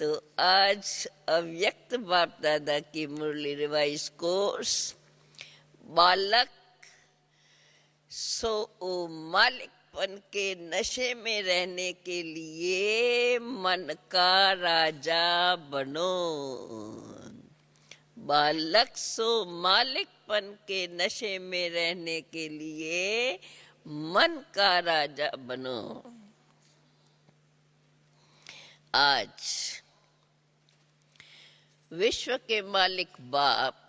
तो आज अव्यक्त बाप दादा की मुरली रिवाइज कोर्स बालक सो ओ मालिकपन के नशे में रहने के लिए मन का राजा बनो। बालक सो मालिकपन के नशे में रहने के लिए मन का राजा बनो। आज विश्व के मालिक बाप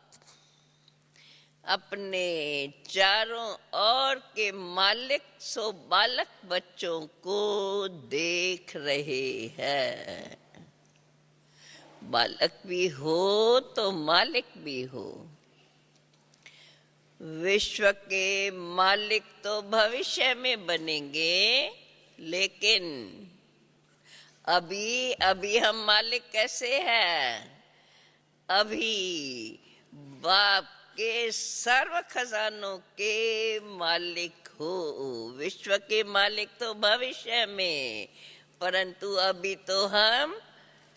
अपने चारों ओर के मालिक सो बालक बच्चों को देख रहे हैं। बालक भी हो तो मालिक भी हो। विश्व के मालिक तो भविष्य में बनेंगे, लेकिन अभी हम मालिक कैसे हैं? अभी बाप के सर्व खजानों के मालिक हो। विश्व के मालिक तो भविष्य में, परंतु अभी तो हम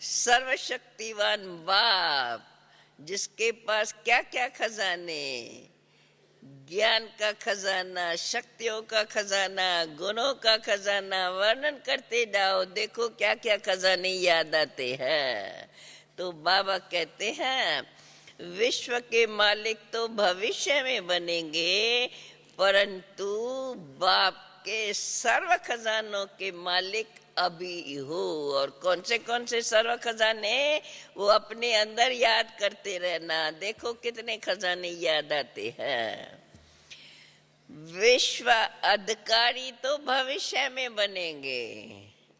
सर्वशक्तिवान बाप, जिसके पास क्या क्या खजाने, ज्ञान का खजाना, शक्तियों का खजाना, गुणों का खजाना, वर्णन करते जाओ, देखो क्या क्या खजाने याद आते हैं। तो बाबा कहते हैं विश्व के मालिक तो भविष्य में बनेंगे, परंतु बाप के सर्व खजानों के मालिक अभी हो। और कौन से सर्व खजाने, वो अपने अंदर याद करते रहना, देखो कितने खजाने याद आते हैं। विश्व अधिकारी तो भविष्य में बनेंगे,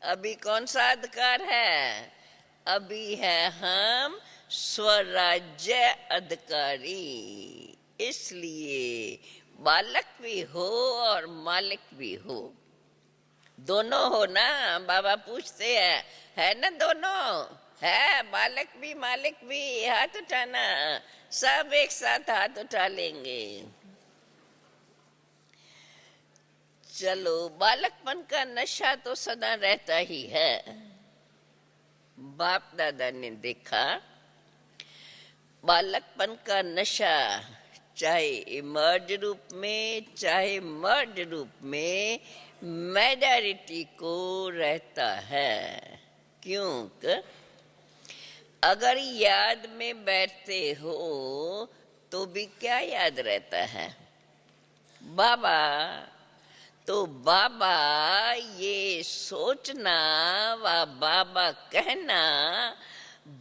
अभी कौन सा अधिकार है? अभी है हम स्वराज्य अधिकारी। इसलिए बालक भी हो और मालिक भी हो, दोनों हो ना। बाबा पूछते हैं, है ना दोनों? है, बालक भी मालिक भी। हाथ उठाना, सब एक साथ हाथ उठा लेंगे। चलो, बालकपन का नशा तो सदा रहता ही है। बाप दादा ने देखा बालकपन का नशा चाहे इमर्ज रूप में चाहे मर्ज रूप में मेजॉरिटी को रहता है। क्योंकि अगर याद में बैठते हो तो भी क्या याद रहता है? बाबा। तो बाबा ये सोचना व बाबा कहना,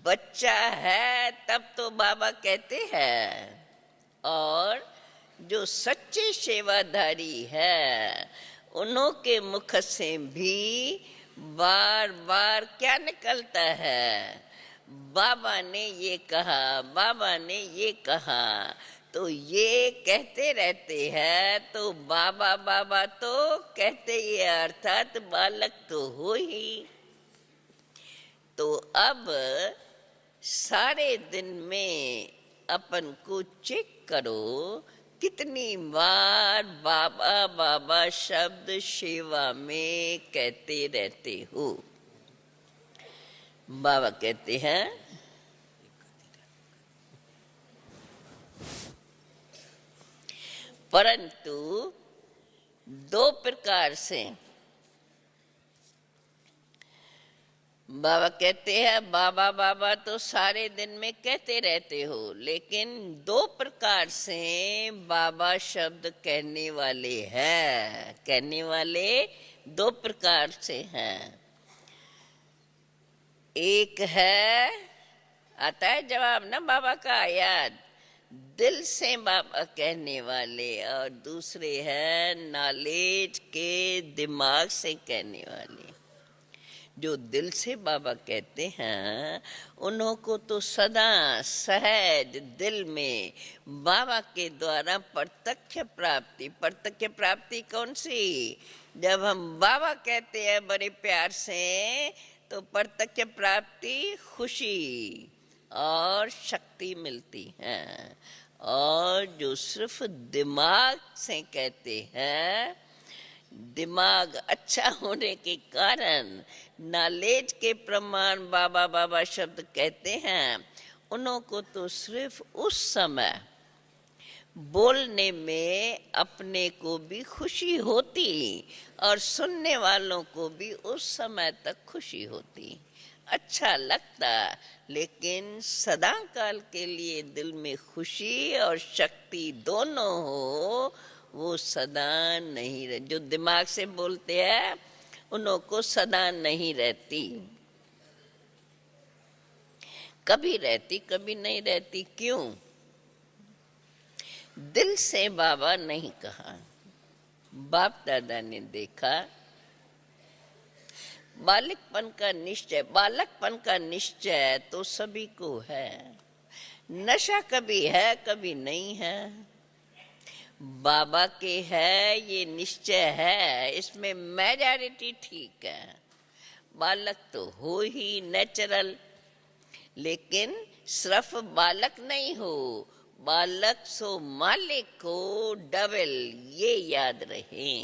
बच्चा है तब तो बाबा कहते हैं, और जो सच्चे सेवाधारी है उन्हों के मुख से भी बार बार क्या निकलता है? बाबा ने ये कहा, बाबा ने ये कहा। तो ये कहते रहते हैं, तो बाबा बाबा तो कहते ही, अर्थात बालक तो हो ही। तो अब सारे दिन में अपन को चेक करो, कितनी बार बाबा बाबा शब्द सेवा में कहते रहते हो। बाबा कहते हैं परंतु दो प्रकार से। बाबा कहते हैं बाबा बाबा तो सारे दिन में कहते रहते हो, लेकिन दो प्रकार से बाबा शब्द कहने वाले हैं। कहने वाले दो प्रकार से हैं। एक है, आता है जवाब ना बाबा का याद, दिल से बाबा कहने वाले, और दूसरे हैं नॉलेज के दिमाग से कहने वाले। जो दिल से बाबा कहते हैं उन्हों को तो सदा सहज दिल में बाबा के द्वारा प्रत्यक्ष प्राप्ति। प्रत्यक्ष प्राप्ति कौन सी? जब हम बाबा कहते हैं बड़े प्यार से, तो प्रत्यक्ष प्राप्ति खुशी और शक्ति मिलती है। और जो सिर्फ दिमाग से कहते हैं, दिमाग अच्छा होने के कारण नॉलेज के प्रमाण बाबा बाबा शब्द कहते हैं, उन्हों को तो सिर्फ उस समय बोलने में अपने को भी खुशी होती और सुनने वालों को भी उस समय तक खुशी होती, अच्छा लगता। लेकिन सदा काल के लिए दिल में खुशी और शक्ति दोनों हो, वो सदा नहीं रह, जो दिमाग से बोलते हैं उन्हों को सदा नहीं रहती, कभी रहती कभी नहीं रहती। क्यों? दिल से बाबा नहीं कहा, बाप दादा ने देखा। बालकपन का निश्चय तो सभी को है, नशा कभी है कभी नहीं है। बाबा के है ये निश्चय है, इसमें मेजॉरिटी ठीक है, बालक तो हो ही नेचुरल। लेकिन सिर्फ बालक नहीं हो, बालक सो मालिक हो डबल, ये याद रहे।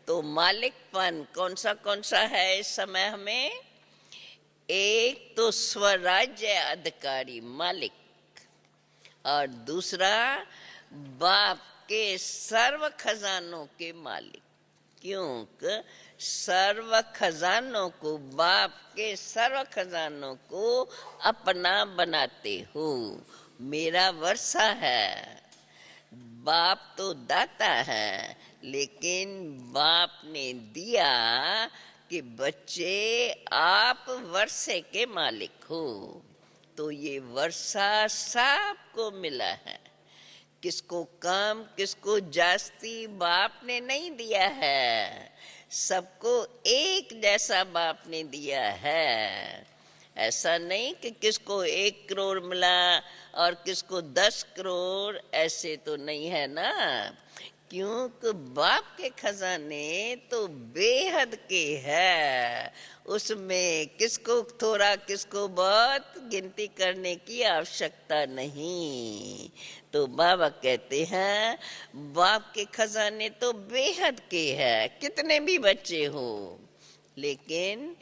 तो मालिकपन कौन सा है इस समय हमें? एक तो स्वराज्य अधिकारी मालिक, और दूसरा बाप के सर्व खजानों के मालिक। क्योंकि सर्व खजानों को, बाप के सर्व खजानों को अपना बनाते हो। मेरा वर्षा है, बाप तो दाता है, लेकिन बाप ने दिया कि बच्चे आप वर्षे के मालिक हो। तो ये वर्षा सबको मिला है, किसको कम किसको जास्ती बाप ने नहीं दिया है, सबको एक जैसा बाप ने दिया है। ऐसा नहीं कि किसको 1 करोड़ मिला और किसको 10 करोड़, ऐसे तो नहीं है ना। क्योंकि बाप के खजाने तो बेहद के है, उसमें किसको थोड़ा किसको बहुत गिनती करने की आवश्यकता नहीं। तो बाबा कहते हैं बाप के खजाने तो बेहद के है, कितने भी बच्चे हो, लेकिन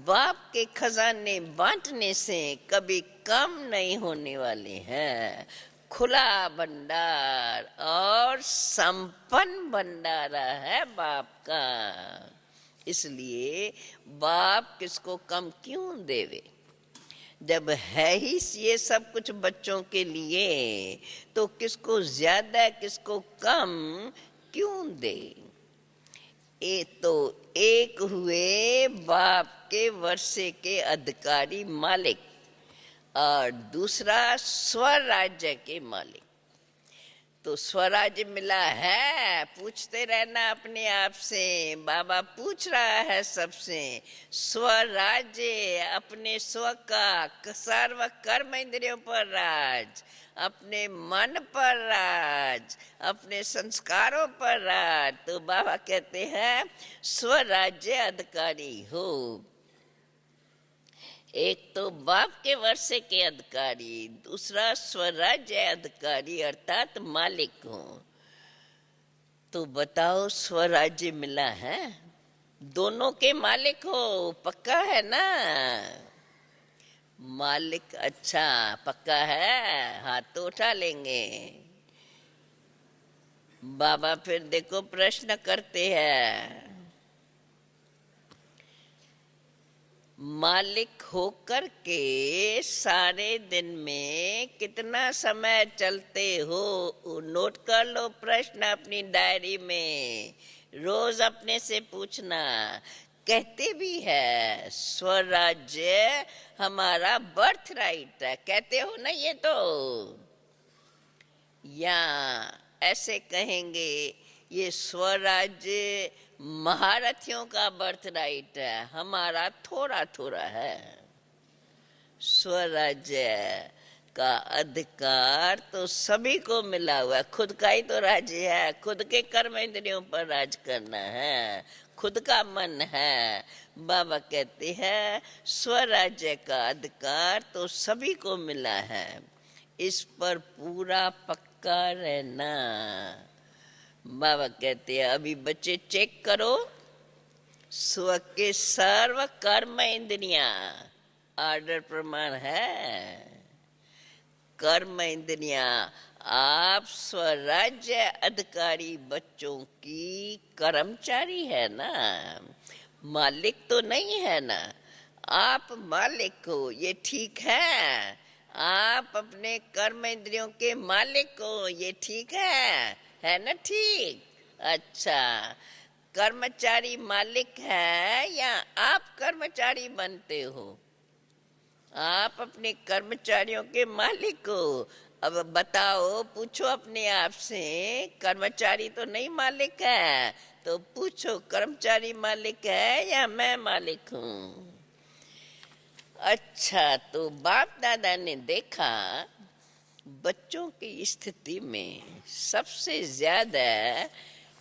बाप के खजाने बांटने से कभी कम नहीं होने वाले हैं। खुला भंडार और संपन्न भंडारा है बाप का, इसलिए बाप किसको कम क्यों देवे? जब है ही ये सब कुछ बच्चों के लिए, तो किसको ज्यादा किसको कम क्यों दे? तो एक हुए बाप के वर्षे के अधिकारी मालिक, और दूसरा स्वराज्य के मालिक। तो स्वराज्य मिला है, पूछते रहना अपने आप से, बाबा पूछ रहा है सबसे। स्वराज्य अपने स्व का सर्व कर्म इंद्रियों पर राज, अपने मन पर राज, अपने संस्कारों पर राज। तो बाबा कहते हैं स्वराज्य अधिकारी हो। एक तो बाप के वर्षे के अधिकारी, दूसरा स्वराज्य अधिकारी अर्थात मालिक हो। तो बताओ स्वराज्य मिला है, दोनों के मालिक हो, पक्का है ना? मालिक अच्छा पक्का है, हाथ तो उठा लेंगे। बाबा फिर देखो प्रश्न करते हैं, मालिक होकर के सारे दिन में कितना समय चलते हो? नोट कर लो प्रश्न अपनी डायरी में, रोज अपने से पूछना। कहते भी है स्वराज्य हमारा बर्थ राइट है, कहते हो ना ये तो, या ऐसे कहेंगे ये स्वराज्य महारथियों का बर्थ राइट है, हमारा थोड़ा थोड़ा है। स्वराज्य का अधिकार तो सभी को मिला हुआ है, खुद का ही तो राज्य है, खुद के कर्म इंद्रियों पर राज करना है, खुद का मन है। बाबा कहते हैं स्वराज्य का अधिकार तो सभी को मिला है, इस पर पूरा पक्का रहना। बाबा कहते हैं अभी बच्चे चेक करो, स्व के सर्व कर्म इंद्रियां, आर्डर प्रमाण है, कर्म इंद्रियां, आप स्वराज्य अधिकारी बच्चों की कर्मचारी है ना, मालिक तो नहीं है ना। आप मालिक हो, ये ठीक है। आप अपने कर्म इंद्रियों के मालिक हो, ये ठीक है ना? ठीक। अच्छा, कर्मचारी मालिक है या आप कर्मचारी बनते हो? आप अपने कर्मचारियों के मालिक हो। अब बताओ, पूछो अपने आप से, कर्मचारी तो नहीं मालिक है, तो पूछो कर्मचारी मालिक है या मैं मालिक हूँ? अच्छा, तो बाप दादा ने देखा बच्चों की स्थिति में सबसे ज्यादा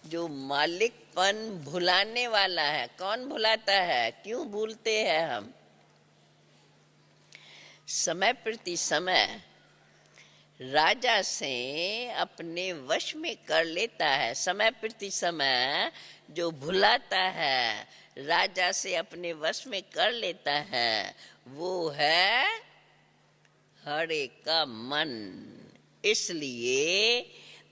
जो मालिकपन भुलाने वाला है, कौन भुलाता है? क्यों भूलते हैं हम? समय प्रति समय राजा से अपने वश में कर लेता है। समय प्रति समय जो भुलाता है, राजा से अपने वश में कर लेता है, वो है हरे का मन। इसलिए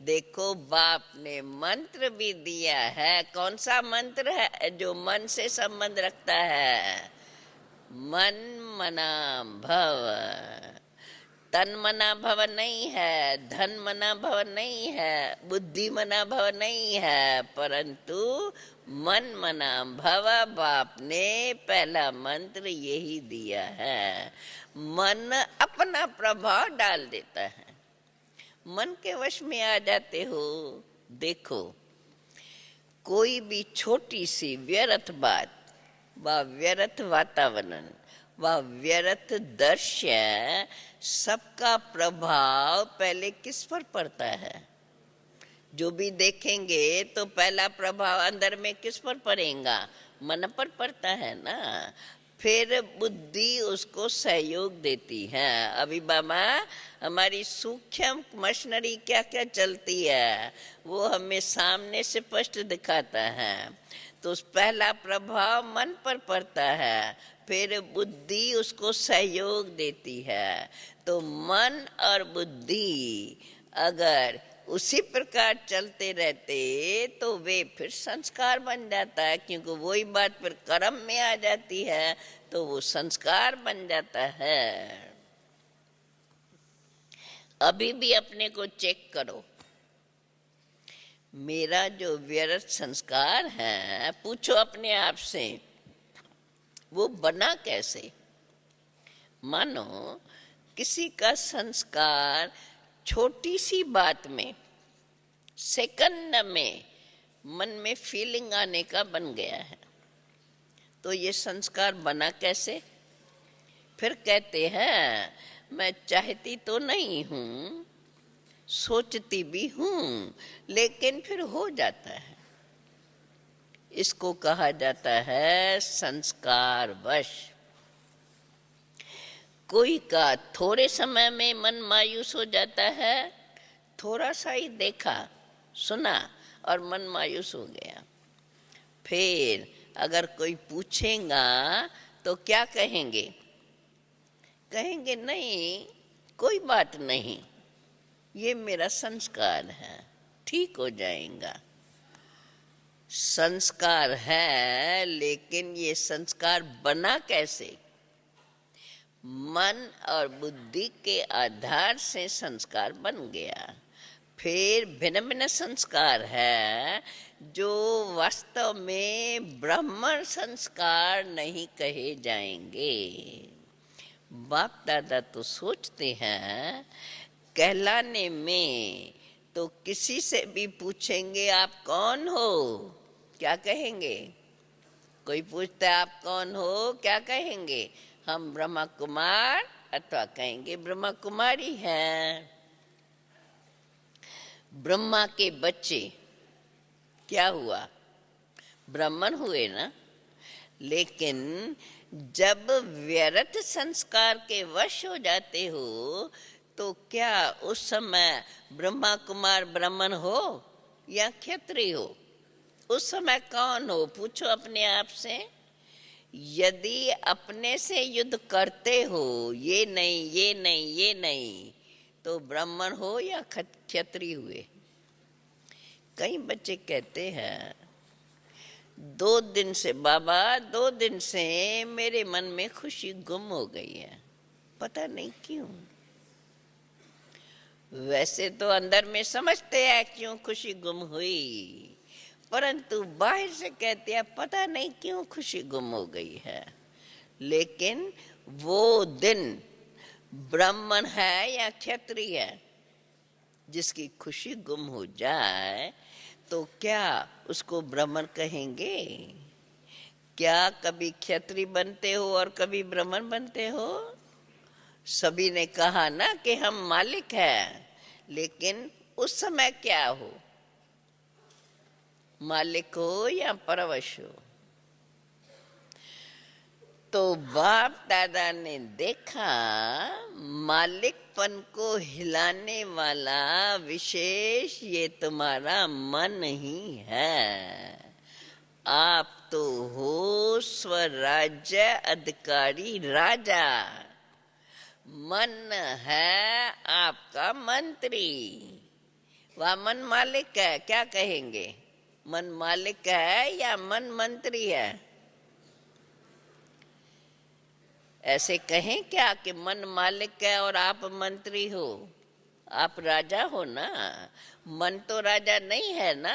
देखो, बाप ने मंत्र भी दिया है। कौन सा मंत्र है जो मन से संबंध रखता है? मन मना भव। तन मना भव नहीं है, धन मना भव नहीं है, बुद्धि मना भव नहीं है, परंतु मन मना भव। बाप ने पहला मंत्र यही दिया है। मन अपना प्रभाव डाल देता है, मन के वश में आ जाते हो। देखो, कोई भी छोटी सी व्यर्थ बात व व्यर्थ वातावरण व व्यर्थ दृश्य, सबका प्रभाव पहले किस पर पड़ता है? जो भी देखेंगे तो पहला प्रभाव अंदर में किस पर पड़ेगा? मन पर पड़ता है ना। फिर बुद्धि उसको सहयोग देती है। अभी बाबा हमारी सूक्ष्म मशीनरी क्या क्या चलती है वो हमें सामने से स्पष्ट दिखाता है। तो पहला प्रभाव मन पर पड़ता है, फिर बुद्धि उसको सहयोग देती है। तो मन और बुद्धि अगर उसी प्रकार चलते रहते तो वे फिर संस्कार बन जाता है, क्योंकि वही बात फिर कर्म में आ जाती है तो वो संस्कार बन जाता है। अभी भी अपने को चेक करो, मेरा जो व्यर्थ संस्कार है, पूछो अपने आप से, वो बना कैसे? मानो किसी का संस्कार छोटी सी बात में, सेकंड में मन में फीलिंग आने का बन गया है, तो ये संस्कार बना कैसे? फिर कहते हैं मैं चाहती तो नहीं हूँ, सोचती भी हूँ, लेकिन फिर हो जाता है। इसको कहा जाता है संस्कार वश। कोई का थोड़े समय में मन मायूस हो जाता है, थोड़ा सा ही देखा सुना और मन मायूस हो गया। फिर अगर कोई पूछेगा तो क्या कहेंगे? कहेंगे नहीं, कोई बात नहीं, ये मेरा संस्कार है, ठीक हो जाएगा। संस्कार है, लेकिन ये संस्कार बना कैसे? मन और बुद्धि के आधार से संस्कार बन गया। फिर भिन्न भिन्न संस्कार है जो वास्तव में ब्राह्मण संस्कार नहीं कहे जाएंगे। बाप दादा तो सोचते हैं कहलाने में, तो किसी से भी पूछेंगे आप कौन हो, क्या कहेंगे? कोई पूछता है आप कौन हो, क्या कहेंगे? हम ब्रह्मा कुमार, अथवा कहेंगे ब्रह्मा कुमारी हैं। ब्रह्मा के बच्चे क्या हुआ? ब्राह्मण हुए ना। लेकिन जब व्यर्थ संस्कार के वश हो जाते हो तो क्या उस समय ब्रह्मा कुमार ब्राह्मण हो? या क्षत्रिय हो, उस समय कौन हो, पूछो अपने आप से। यदि अपने से युद्ध करते हो, ये नहीं ये नहीं ये नहीं, तो ब्राह्मण हो या क्षत्रिय हुए। कई बच्चे कहते हैं 2 दिन से बाबा, 2 दिन से मेरे मन में खुशी गुम हो गई है, पता नहीं क्यों। वैसे तो अंदर में समझते हैं क्यों खुशी गुम हुई, परंतु बाहर से कहते हैं पता नहीं क्यों खुशी गुम हो गई है। लेकिन वो दिन ब्राह्मण है या क्षत्रिय है जिसकी खुशी गुम हो जाए, तो क्या उसको ब्राह्मण कहेंगे? क्या कभी क्षत्रिय बनते हो और कभी ब्राह्मण बनते हो? सभी ने कहा ना कि हम मालिक हैं, लेकिन उस समय क्या हो, मालिक हो या परवश हो? तो बाप दादा ने देखा मालिकपन को हिलाने वाला विशेष ये तुम्हारा मन ही है। आप तो हो स्वराज्य अधिकारी राजा, मन है आपका मंत्री। वह मन मालिक है, क्या कहेंगे? मन मालिक है या मन मंत्री है? ऐसे कहें क्या कि मन मालिक है और आप मंत्री हो? आप राजा हो ना, मन तो राजा नहीं है ना,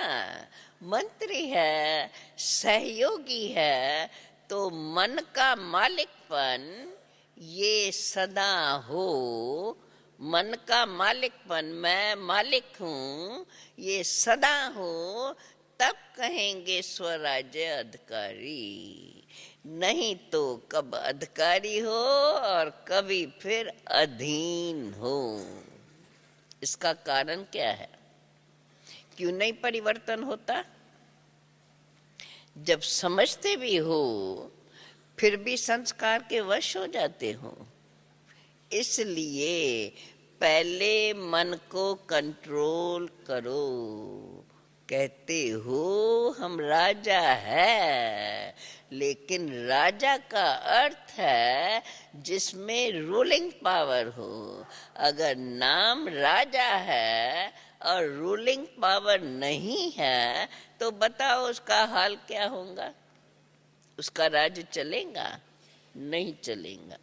मंत्री है, सहयोगी है। तो मन का मालिकपन ये सदा हो, मन का मालिकपन, मैं मालिक हूँ, ये सदा हो, तब कहेंगे स्वराज्य अधिकारी। नहीं तो कब अधिकारी हो और कभी फिर अधीन हो। इसका कारण क्या है? क्यों नहीं परिवर्तन होता? जब समझते भी हो फिर भी संस्कार के वश हो जाते हो। इसलिए पहले मन को कंट्रोल करो। कहते हो हम राजा है, लेकिन राजा का अर्थ है जिसमें रूलिंग पावर हो। अगर नाम राजा है और रूलिंग पावर नहीं है, तो बताओ उसका हाल क्या होगा? उसका राज्य चलेगा? नहीं चलेगा।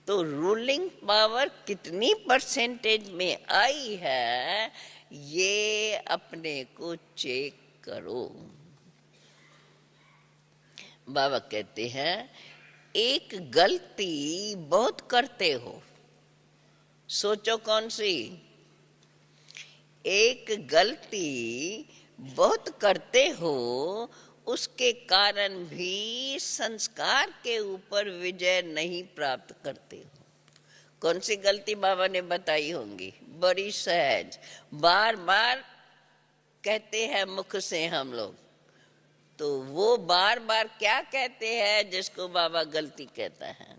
तो रूलिंग पावर कितनी परसेंटेज में आई है, ये अपने को चेक करो। बाबा कहते हैं एक गलती बहुत करते हो, सोचो कौन सी? एक गलती बहुत करते हो, उसके कारण भी संस्कार के ऊपर विजय नहीं प्राप्त करते हो। कौन सी गलती बाबा ने बताई होंगी? बड़ी सहज, बार बार कहते हैं मुख से हम लोग। तो वो बार बार क्या कहते हैं जिसको बाबा गलती कहता है?